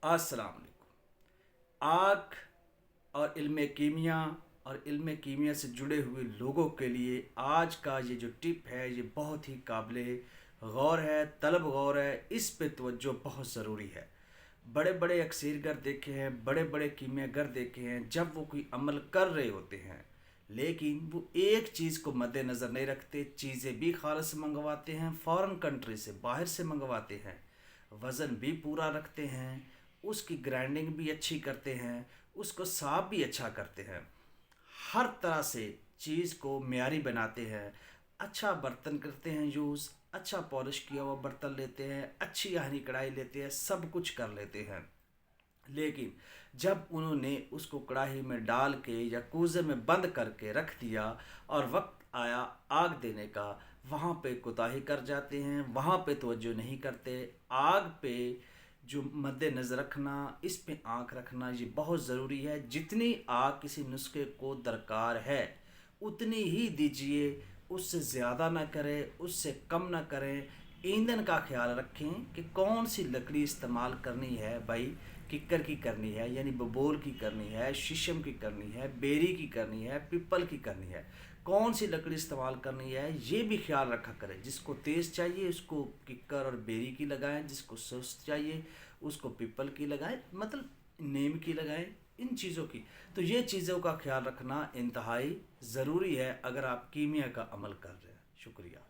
अस्सलाम वालेकुम। आग और इल्म कीमिया और इल्म कीमिया से जुड़े हुए लोगों के लिए आज का ये जो टिप है ये बहुत ही काबिल गौर है, तलब गौर है। इस पे तवज्जो बहुत ज़रूरी है। बड़े बड़े अक्सरगर देखे हैं, बड़े बड़े कीमियागर देखे हैं, जब वो कोई अमल कर रहे होते हैं लेकिन वो एक चीज़ को मद्देनज़र नहीं रखते, चीज़ें भी खालस से मंगवाते हैं, फ़ॉरेन कंट्री से बाहर से मंगवाते हैं, वज़न भी पूरा रखते हैं, उसकी ग्राइंडिंग भी अच्छी करते हैं, उसको साफ भी अच्छा करते हैं, हर तरह से चीज़ को मेयारी बनाते हैं, अच्छा बर्तन करते हैं यूज़, अच्छा पॉलिश किया हुआ बर्तन लेते हैं, अच्छी आहनी कढ़ाई लेते हैं, सब कुछ कर लेते हैं। लेकिन जब उन्होंने उसको कढ़ाई में डाल के या कूजे में बंद करके रख दिया और वक्त आया आग देने का, वहाँ पे कोताही कर जाते हैं, वहाँ पे तवज्जो नहीं करते। आग पे जो मद्देनज़र रखना, इस पे आँख रखना ये बहुत ज़रूरी है। जितनी आग किसी नुस्खे को दरकार है उतनी ही दीजिए, उससे ज़्यादा ना करें, उससे कम ना करें। ईंधन का ख्याल रखें कि कौन सी लकड़ी इस्तेमाल करनी है भाई। किक्कर की करनी है यानी बबूल की करनी है, शीशम की करनी है, बेरी की करनी है, पीपल की करनी है, कौन सी लकड़ी इस्तेमाल करनी है ये भी ख्याल रखा करें। जिसको तेज़ चाहिए उसको किक्कर और बेरी की लगाएं, जिसको सुस्त चाहिए उसको पीपल की लगाएं, मतलब नीम की लगाएं, इन चीज़ों की। तो ये चीज़ों का ख्याल रखना इंतहाई ज़रूरी है अगर आप कीमिया का अमल कर रहे हैं। शुक्रिया।